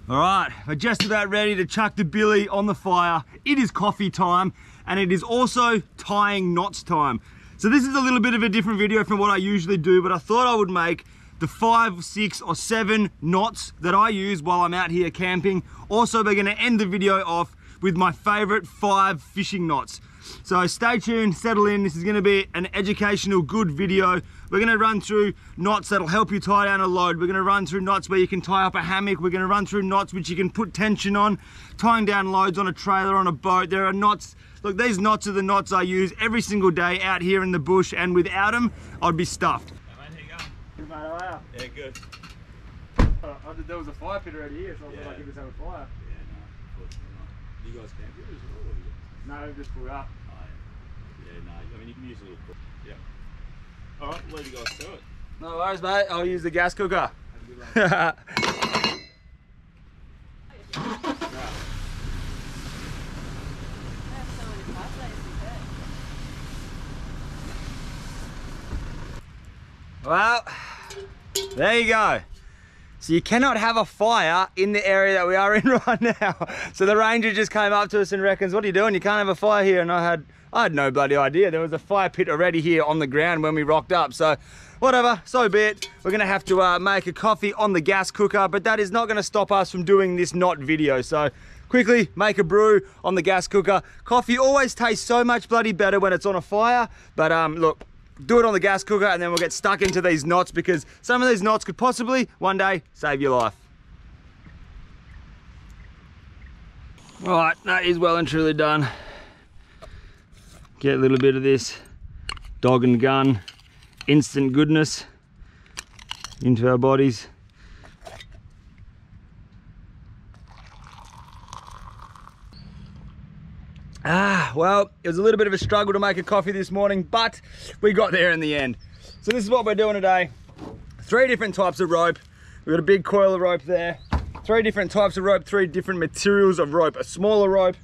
All right, we're just about ready to chuck the billy on the fire. It is coffee time, and it is also tying knots time. So this is a little bit of a different video from what I usually do, but I thought I would make the 5, 6, or 7 knots that I use while I'm out here camping. Also, we're gonna end the video off with my favorite 5 fishing knots. So stay tuned, settle in. This is gonna be an educational, good video. We're gonna run through knots that'll help you tie down a load. We're gonna run through knots where you can tie up a hammock. We're gonna run through knots which you can put tension on, tying down loads on a trailer, on a boat. There are knots, look, these knots are the knots I use every single day out here in the bush, and without them, I'd be stuffed. Hey mate, how you going? Good mate, how are Yeah, good. there was a fire pit already here, so I thought I could just have a fire. Yeah, no, unfortunately not. Do you guys camp here as well, or do you? No, we've just pulled up. Oh, yeah, no, I mean, you can use a little cook. Yeah. All right, we'll leave you guys to it. No worries, mate. I'll use the gas cooker. Have a good one. Well, there you go. So you cannot have a fire in the area that we are in right now. So the ranger just came up to us and reckons, what are you doing? You can't have a fire here. And I had no bloody idea. There was a fire pit already here on the ground when we rocked up. So whatever, so be it. We're gonna have to make a coffee on the gas cooker, but that is not gonna stop us from doing this knot video. So quickly make a brew on the gas cooker. Coffee always tastes so much bloody better when it's on a fire. But look, do it on the gas cooker and then we'll get stuck into these knots, because some of these knots could possibly one day save your life. All right, that is well and truly done. Get a little bit of this dog and gun instant goodness into our bodies. Well, it was a little bit of a struggle to make a coffee this morning, but we got there in the end. So this is what we're doing today. 3 different types of rope. We've got a big coil of rope there. 3 different types of rope, 3 different materials of rope. A smaller rope,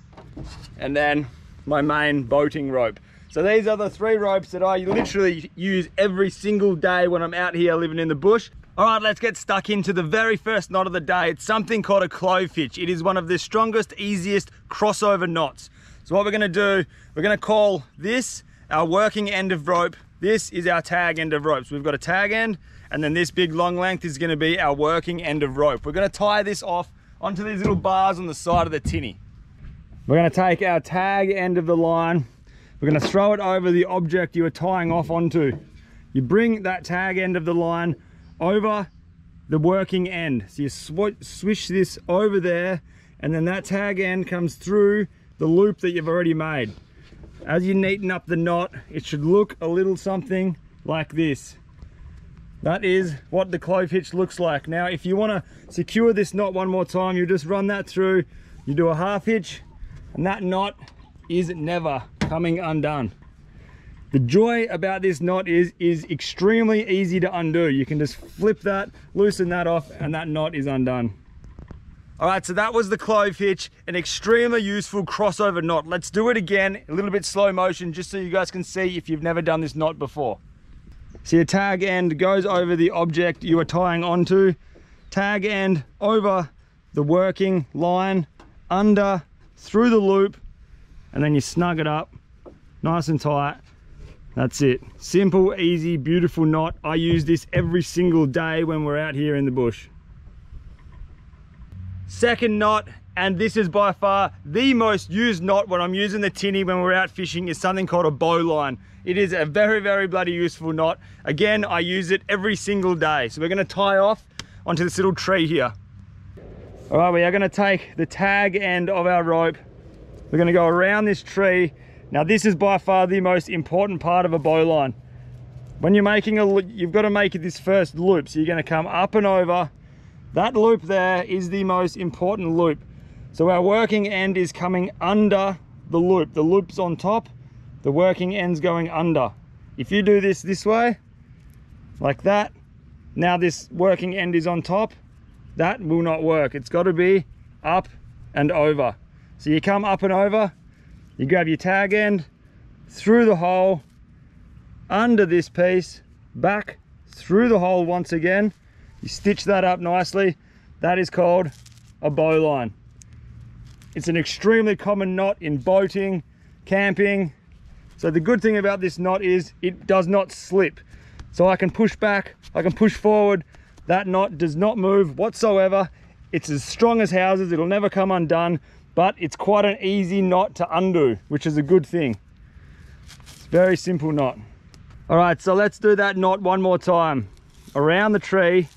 and then my main boating rope. So these are the 3 ropes that I literally use every single day when I'm out here living in the bush. All right, let's get stuck into the very first knot of the day. It's something called a clove hitch. It is one of the strongest, easiest crossover knots. So what we're gonna do, we're gonna call this our working end of rope. This is our tag end of rope. So we've got a tag end, and then this big long length is gonna be our working end of rope. We're gonna tie this off onto these little bars on the side of the tinny. We're gonna take our tag end of the line, we're gonna throw it over the object you are tying off onto. You bring that tag end of the line over the working end. So you swish this over there, and then that tag end comes through the loop that you've already made. As you neaten up the knot, it should look a little something like this. That is what the clove hitch looks like. Now, if you want to secure this knot one more time, you just run that through, you do a half hitch, and that knot is never coming undone. The joy about this knot is extremely easy to undo. You can just flip that, loosen that off, and that knot is undone. All right, so that was the clove hitch, an extremely useful crossover knot. Let's do it again, a little bit slow motion, just so you guys can see if you've never done this knot before. So your tag end goes over the object you are tying onto, tag end over the working line, under, through the loop, and then you snug it up, nice and tight. That's it. Simple, easy, beautiful knot. I use this every single day when we're out here in the bush. Second knot, and this is by far the most used knot when I'm using the tinny when we're out fishing, is something called a bowline. It is a very, very bloody useful knot. Again, I use it every single day. So we're gonna tie off onto this little tree here. All right, we are gonna take the tag end of our rope. We're gonna go around this tree. Now this is by far the most important part of a bowline. When you're making you've got to make this first loop. So you're gonna come up and over. That loop there is the most important loop. So our working end is coming under the loop. The loop's on top, the working end's going under. If you do this way, like that, now this working end is on top, that will not work. It's got to be up and over. So you come up and over, you grab your tag end, through the hole, under this piece, back, through the hole once again, you stitch that up nicely. That is called a bowline. It's an extremely common knot in boating, camping. So the good thing about this knot is it does not slip. So I can push back, I can push forward. That knot does not move whatsoever. It's as strong as houses, it'll never come undone, but it's quite an easy knot to undo, which is a good thing. It's a very simple knot. All right, so let's do that knot one more time. Around the tree,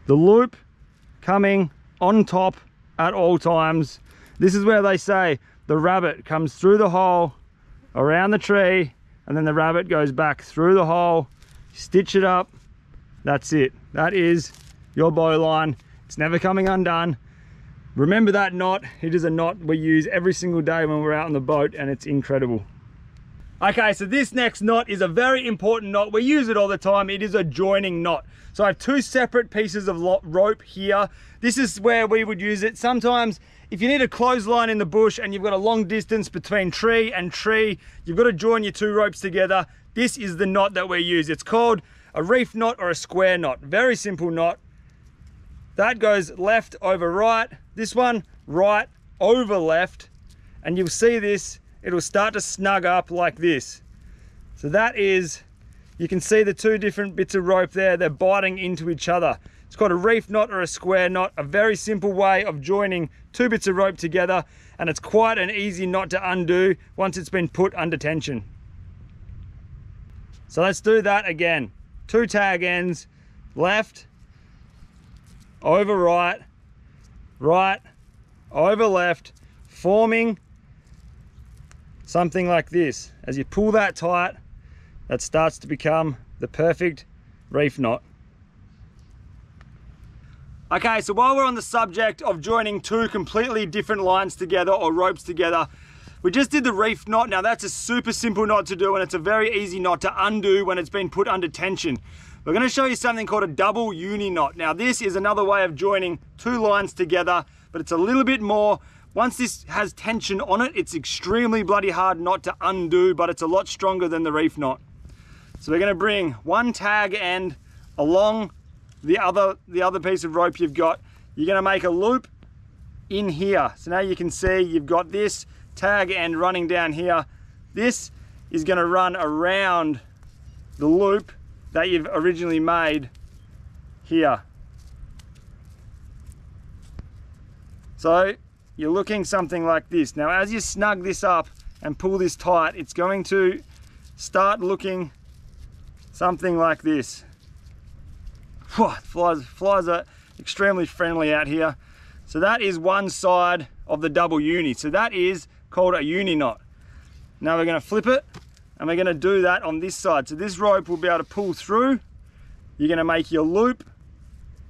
the loop coming on top at all times. This is where they say the rabbit comes through the hole, around the tree, and then the rabbit goes back through the hole, stitch it up. That's it. That is your bowline. It's never coming undone. Remember that knot. It is a knot we use every single day when we're out on the boat, and it's incredible. Okay, so this next knot is a very important knot. We use it all the time. It is a joining knot. So I have two separate pieces of rope here. This is where we would use it. Sometimes if you need a clothesline in the bush and you've got a long distance between tree and tree, you've got to join your two ropes together. This is the knot that we use. It's called a reef knot or a square knot. Very simple knot. That goes left over right. This one, right over left. And you'll see this, it'll start to snug up like this. So that is, you can see the two different bits of rope there, they're biting into each other. It's called a reef knot or a square knot, a very simple way of joining two bits of rope together, and it's quite an easy knot to undo once it's been put under tension. So let's do that again. Two tag ends, left, over right, right, over left, forming something like this. As you pull that tight, that starts to become the perfect reef knot. Okay, so while we're on the subject of joining two completely different lines together or ropes together, we just did the reef knot. Now that's a super simple knot to do, and it's a very easy knot to undo when it's been put under tension. We're going to show you something called a double uni knot. Now this is another way of joining two lines together, but it's a little bit more. Once this has tension on it, it's extremely bloody hard knot to undo, but it's a lot stronger than the reef knot. So we're going to bring one tag end along the other piece of rope you've got. You're going to make a loop in here. So now you can see you've got this tag end running down here. This is going to run around the loop that you've originally made here. So you're looking something like this. Now as you snug this up and pull this tight, it's going to start looking something like this. Flies are extremely friendly out here. So that is one side of the double uni. So that is called a uni knot. Now we're going to flip it, and we're going to do that on this side. So this rope will be able to pull through. You're going to make your loop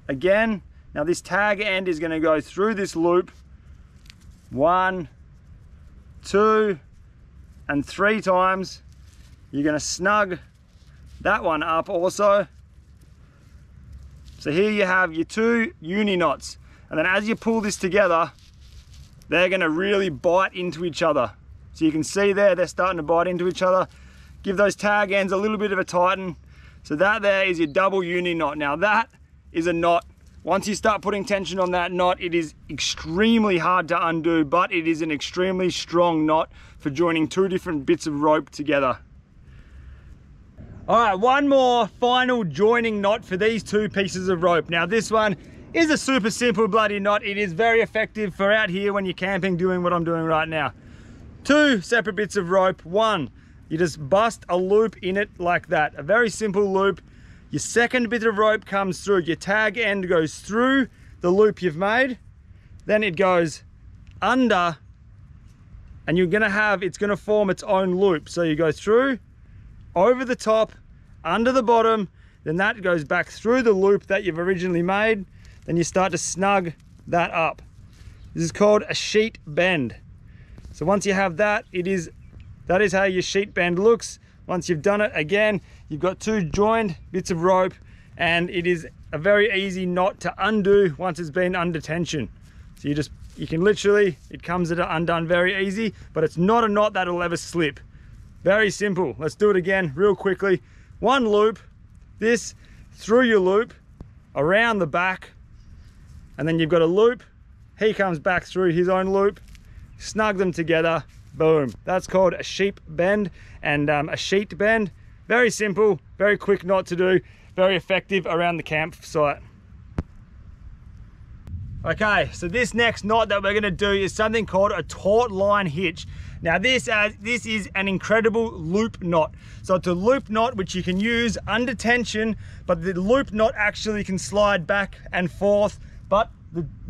again. Now this tag end is going to go through this loop 1, 2, and 3 times. You're going to snug that one up also. So here you have your two uni knots, and then as you pull this together, they're going to really bite into each other. So you can see there, they're starting to bite into each other. Give those tag ends a little bit of a tighten. So that there is your double uni knot. Now that is a knot. Once you start putting tension on that knot, it is extremely hard to undo, but it is an extremely strong knot for joining two different bits of rope together. All right, one more final joining knot for these two pieces of rope. Now this one is a super simple bloody knot. It is very effective for out here when you're camping, doing what I'm doing right now. Two separate bits of rope. One, you just bust a loop in it like that, a very simple loop. Your second bit of rope comes through, your tag end goes through the loop you've made, then it goes under, and you're gonna have, it's gonna form its own loop. So you go through, over the top, under the bottom, then that goes back through the loop that you've originally made, then you start to snug that up. This is called a sheet bend. So once you have that, that is how your sheet bend looks. Once you've done it, again, you've got two joined bits of rope, and it is a very easy knot to undo once it's been under tension. So you can literally, it comes undone very easy, but it's not a knot that'll ever slip. Very simple. Let's do it again real quickly. One loop, this through your loop, around the back, and then you've got a loop. He comes back through his own loop, snug them together, boom. That's called a sheep bend and a sheet bend. Very simple, very quick knot to do, very effective around the campsite. Okay, so this next knot that we're gonna do is something called a taut line hitch. Now this is an incredible loop knot. So it's a loop knot which you can use under tension, but the loop knot actually can slide back and forth, but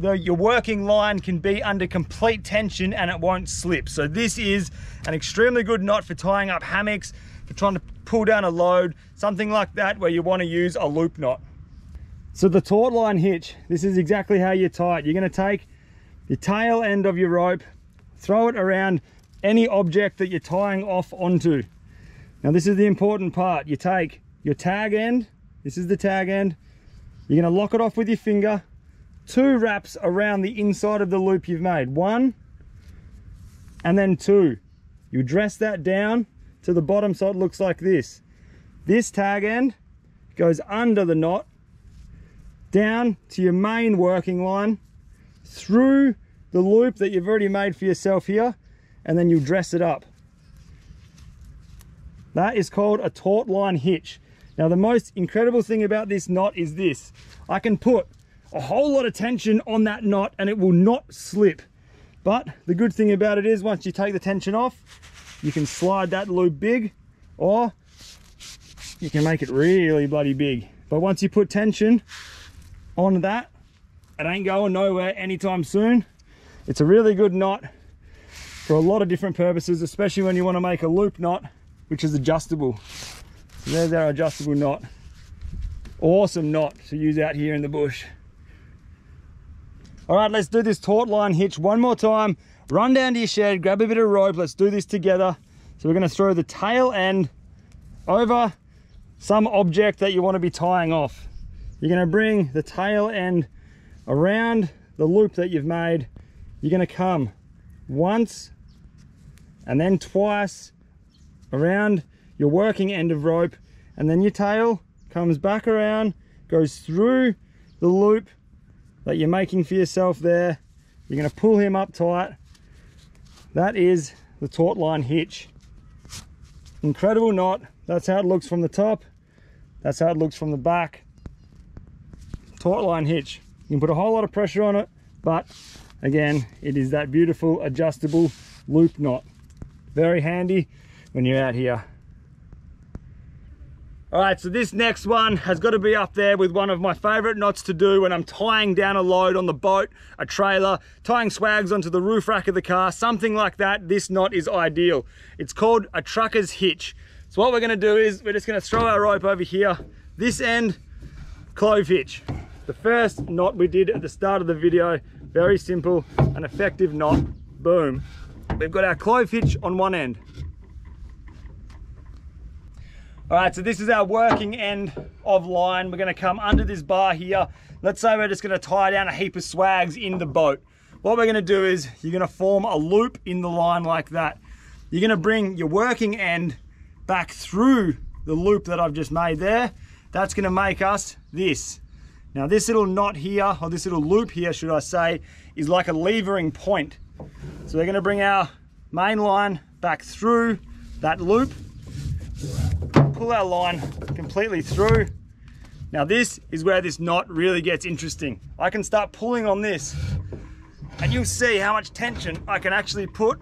your working line can be under complete tension and it won't slip. So this is an extremely good knot for tying up hammocks, for trying to pull down a load, something like that where you want to use a loop knot. So the taut line hitch, this is exactly how you tie it. You're going to take your tail end of your rope, throw it around any object that you're tying off onto. Now this is the important part. You take your tag end, this is the tag end, you're going to lock it off with your finger, 2 wraps around the inside of the loop you've made. 1 and then 2. You dress that down to the bottom so it looks like this. This tag end goes under the knot, down to your main working line, through the loop that you've already made for yourself here, and then you dress it up. That is called a taut line hitch. Now the most incredible thing about this knot is this. I can put a whole lot of tension on that knot and it will not slip. But the good thing about it is once you take the tension off, you can slide that loop big, or you can make it really bloody big. But once you put tension on that, it ain't going nowhere anytime soon. It's a really good knot for a lot of different purposes, especially when you want to make a loop knot which is adjustable. So there's our adjustable knot. Awesome knot to use out here in the bush. All right, let's do this taut line hitch one more time. Run down to your shed, grab a bit of rope, let's do this together. So we're going to throw the tail end over some object that you want to be tying off. You're going to bring the tail end around the loop that you've made. You're going to come once and then twice around your working end of rope, and then your tail comes back around, goes through the loop that you're making for yourself there. You're going to pull him up tight. That is the taut line hitch. Incredible knot. That's how it looks from the top. That's how it looks from the back. Taut line hitch. You can put a whole lot of pressure on it, but again, it is that beautiful adjustable loop knot. Very handy when you're out here. All right, so this next one has got to be up there with one of my favorite knots to do when I'm tying down a load on the boat, a trailer, tying swags onto the roof rack of the car, something like that. This knot is ideal. It's called a trucker's hitch. So what we're going to do is we're just going to throw our rope over here. This end, clove hitch. The first knot we did at the start of the video, very simple, an effective knot, boom. We've got our clove hitch on one end. All right, so this is our working end of line. We're gonna come under this bar here. Let's say we're just gonna tie down a heap of swags in the boat. What we're gonna do is you're gonna form a loop in the line like that. You're gonna bring your working end back through the loop that I've just made there. That's gonna make us this. Now this little knot here, or this little loop here, should I say, is like a levering point. So we're gonna bring our main line back through that loop, pull our line completely through. Now this is where this knot really gets interesting. I can start pulling on this and you'll see how much tension I can actually put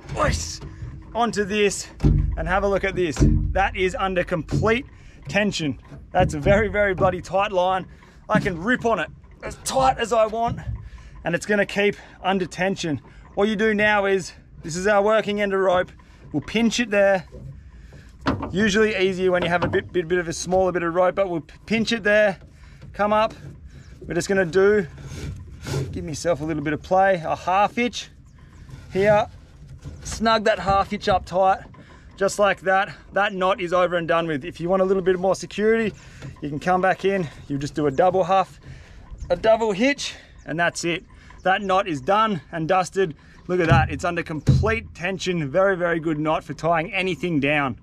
onto this, and have a look at this. That is under complete tension. That's a very, very bloody tight line. I can rip on it as tight as I want and it's gonna keep under tension. All you do now is, this is our working end of rope, we'll pinch it there. Usually easier when you have a bit of a smaller bit of rope, but we'll pinch it there, come up. We're just gonna do, give myself a little bit of play, a half hitch here, snug that half hitch up tight, just like that. That knot is over and done with. If you want a little bit more security, you can come back in, you just do a double hitch, and that's it. That knot is done and dusted. Look at that, it's under complete tension. Very, very good knot for tying anything down.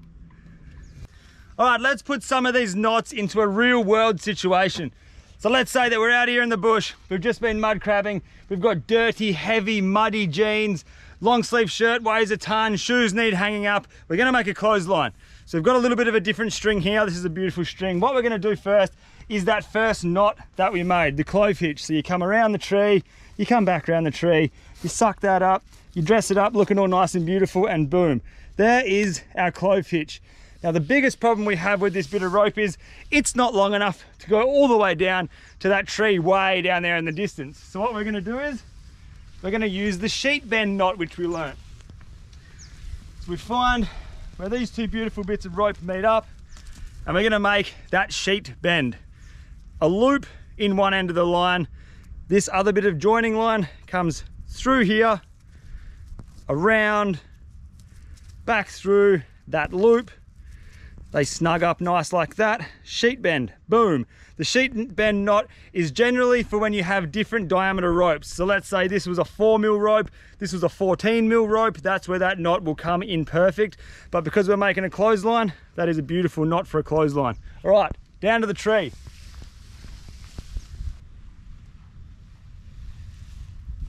All right, let's put some of these knots into a real world situation. So let's say that we're out here in the bush, we've just been mud crabbing, we've got dirty, heavy, muddy jeans, long sleeve shirt weighs a ton, shoes need hanging up. We're gonna make a clothesline. So we've got a little bit of a different string here. This is a beautiful string. What we're gonna do first is that first knot that we made, the clove hitch. So you come around the tree, you come back around the tree, you suck that up, you dress it up looking all nice and beautiful, and boom, there is our clove hitch. Now the biggest problem we have with this bit of rope is it's not long enough to go all the way down to that tree way down there in the distance. So what we're gonna do is, we're gonna use the sheet bend knot which we learnt. So we find where these two beautiful bits of rope meet up, and we're gonna make that sheet bend. A loop in one end of the line. This other bit of joining line comes through here, around, back through that loop. They snug up nice like that. Sheet bend, boom. The sheet bend knot is generally for when you have different diameter ropes. So let's say this was a 4mm rope, this was a 14mm rope, that's where that knot will come in perfect. But because we're making a clothesline, that is a beautiful knot for a clothesline. All right, down to the tree.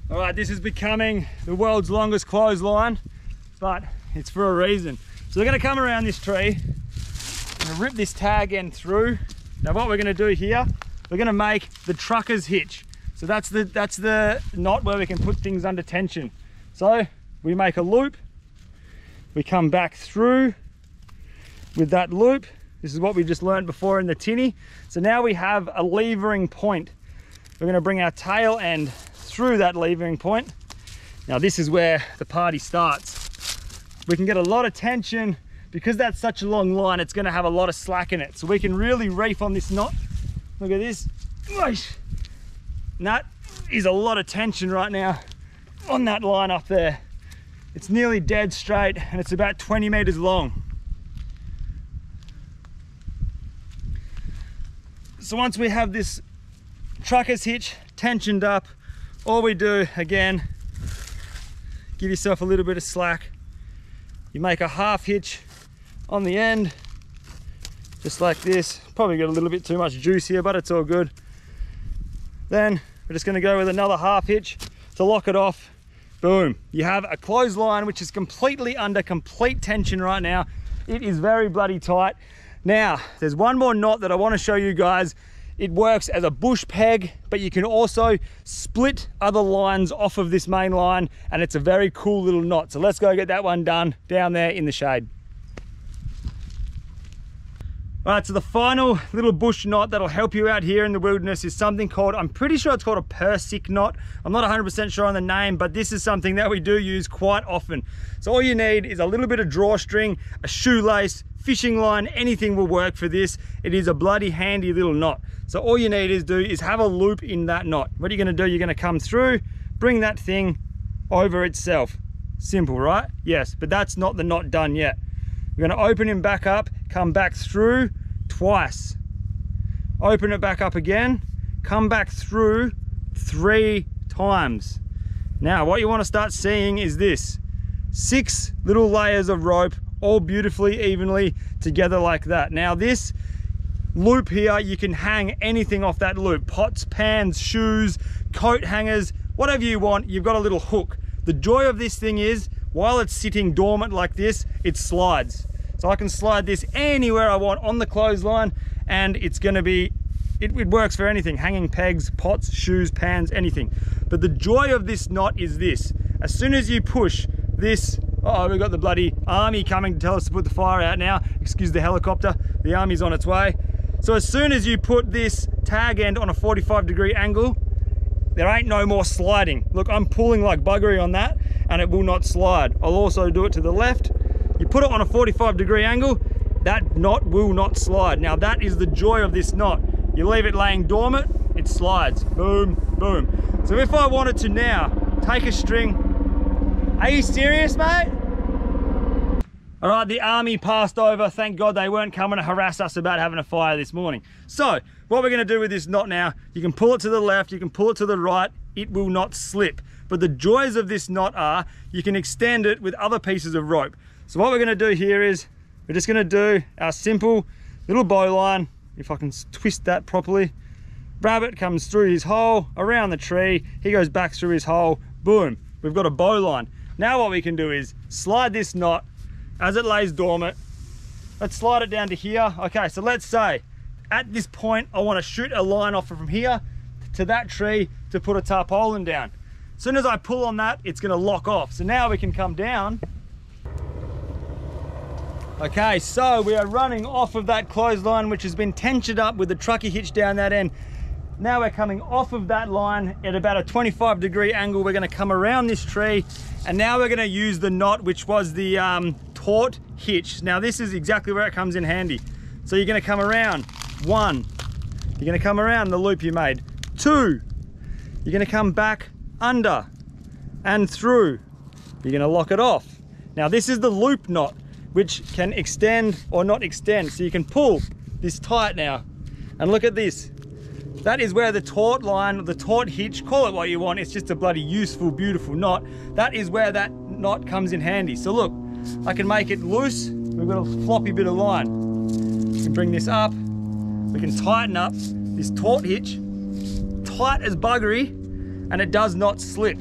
All right, this is becoming the world's longest clothesline, but it's for a reason. So we're gonna come around this tree, I'm gonna rip this tag end through. Now what we're gonna do here, we're gonna make the trucker's hitch. So that's the knot where we can put things under tension. So we make a loop, we come back through with that loop. This is what we just learned before in the tinny. So now we have a levering point. We're gonna bring our tail end through that levering point. Now this is where the party starts. We can get a lot of tension because that's such a long line, it's gonna have a lot of slack in it. So we can really reef on this knot. Look at this. And that is a lot of tension right now on that line up there. It's nearly dead straight and it's about 20 meters long. So once we have this trucker's hitch tensioned up, all we do, again, give yourself a little bit of slack. You make a half hitch on the end, just like this. Probably got a little bit too much juice here, but it's all good. Then we're just gonna go with another half hitch to lock it off. Boom, you have a clothesline which is completely under complete tension right now. It is very bloody tight. Now, there's one more knot that I wanna show you guys. It works as a bush peg, but you can also split other lines off of this main line, and it's a very cool little knot. So let's go get that one done down there in the shade. All right, so the final little bush knot that'll help you out here in the wilderness is something called, I'm pretty sure it's called a Persic knot. I'm not 100% sure on the name, but this is something that we do use quite often. So all you need is a little bit of drawstring, a shoelace, fishing line, anything will work for this. It is a bloody handy little knot. So all you need is have a loop in that knot. What are you gonna do? You're gonna come through, bring that thing over itself. Simple, right? Yes, but that's not the knot done yet. We're gonna open him back up, come back through twice. Open it back up again, come back through 3 times. Now, what you wanna start seeing is this. 6 little layers of rope, all beautifully, evenly together like that. Now this loop here, you can hang anything off that loop. Pots, pans, shoes, coat hangers, whatever you want, you've got a little hook. The joy of this thing is, while it's sitting dormant like this, it slides. So I can slide this anywhere I want on the clothesline, and it's gonna be, it works for anything. Hanging pegs, pots, shoes, pans, anything. But the joy of this knot is this. As soon as you push this, oh, we've got the bloody army coming to tell us to put the fire out now. Excuse the helicopter, the army's on its way. So as soon as you put this tag end on a 45-degree angle, there ain't no more sliding. Look, I'm pulling like buggery on that and it will not slide. I'll also do it to the left. You put it on a 45-degree angle, that knot will not slide. Now that is the joy of this knot. You leave it laying dormant, it slides. Boom, boom. So if I wanted to now take a string, are you serious, mate? All right, the army passed over. Thank God they weren't coming to harass us about having a fire this morning. So what we're gonna do with this knot now, you can pull it to the left, you can pull it to the right, it will not slip. But the joys of this knot are, you can extend it with other pieces of rope. So what we're gonna do here is, we're just gonna do our simple little bowline, if I can twist that properly. Rabbit comes through his hole, around the tree, he goes back through his hole, boom, we've got a bowline. Now what we can do is slide this knot as it lays dormant. Let's slide it down to here. Okay, so let's say at this point I want to shoot a line off from here to that tree to put a tarpaulin down. As soon as I pull on that, it's going to lock off. So now we can come down. Okay, so we are running off of that clothesline, which has been tensioned up with the trucky hitch down that end. Now we're coming off of that line at about a 25-degree angle. We're going to come around this tree, and now we're going to use the knot, which was the Taut hitch. Now this is exactly where it comes in handy. So you're going to come around, 1, you're going to come around the loop you made, 2, you're going to come back under and through, you're going to lock it off. Now this is the loop knot, which can extend or not extend. So you can pull this tight now, and look at this. That is where the taut line, the taut hitch, call it what you want, it's just a bloody useful, beautiful knot. That is where that knot comes in handy. So look, I can make it loose. We've got a floppy bit of line. We can bring this up. We can tighten up this taut hitch, tight as buggery, and it does not slip.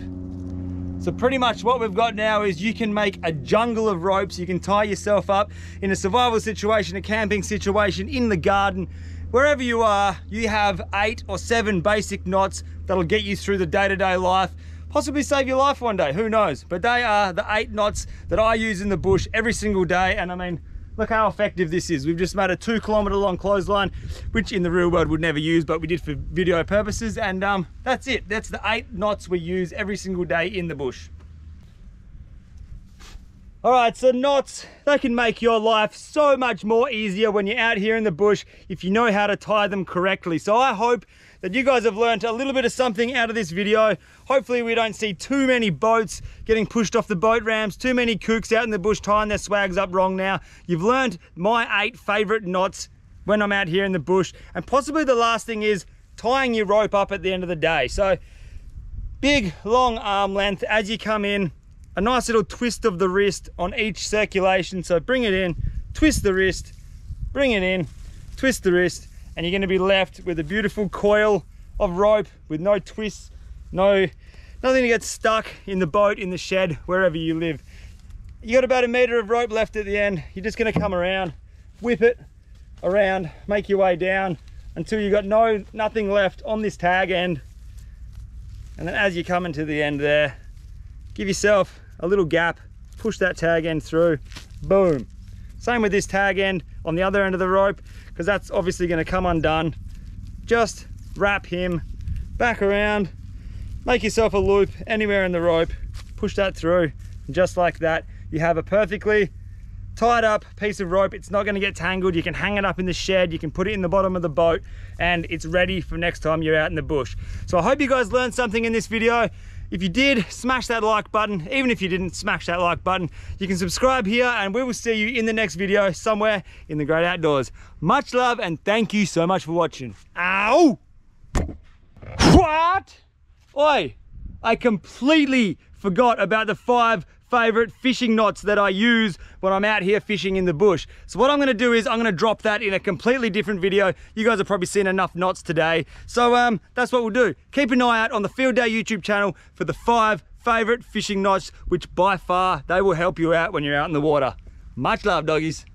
So pretty much what we've got now is you can make a jungle of ropes. You can tie yourself up in a survival situation, a camping situation, in the garden. Wherever you are, you have 8 or 7 basic knots that'll get you through the day-to-day life, possibly save your life one day, who knows? But they are the 8 knots that I use in the bush every single day. And I mean, look how effective this is. We've just made a 2-kilometer long clothesline, which in the real world would never use, but we did for video purposes. And that's it. That's the 8 knots we use every single day in the bush. All right, so knots, they can make your life so much more easier when you're out here in the bush if you know how to tie them correctly. So I hope that you guys have learned a little bit of something out of this video. Hopefully we don't see too many boats getting pushed off the boat ramps, too many kooks out in the bush tying their swags up wrong now. You've learned my 8 favorite knots when I'm out here in the bush. And possibly the last thing is tying your rope up at the end of the day. So big, long arm length as you come in. A nice little twist of the wrist on each circulation. So bring it in, twist the wrist, bring it in, twist the wrist, and you're going to be left with a beautiful coil of rope with no twists, nothing to get stuck in the boat, in the shed, wherever you live. You got about 1 meter of rope left at the end. You're just going to come around, whip it around, make your way down until you got nothing left on this tag end. And then as you come into the end there, give yourself a little gap, push that tag end through, boom. Same with this tag end on the other end of the rope, because that's obviously going to come undone. Just wrap him back around, make yourself a loop anywhere in the rope, push that through, and just like that, you have a perfectly tied up piece of rope. It's not going to get tangled. You can hang it up in the shed, you can put it in the bottom of the boat, and it's ready for next time you're out in the bush. So I hope you guys learned something in this video. If you did, smash that like button. Even if you didn't, smash that like button. You can subscribe here, and we will see you in the next video somewhere in the great outdoors. Much love, and thank you so much for watching. Ow! What? Oi, I completely forgot about the 5 favorite fishing knots that I use when I'm out here fishing in the bush. So what I'm going to do is I'm going to drop that in a completely different video. You guys have probably seen enough knots today. So that's what we'll do. Keep an eye out on the Field Day YouTube channel for the 5 favorite fishing knots, which by far they will help you out when you're out in the water. Much love, doggies.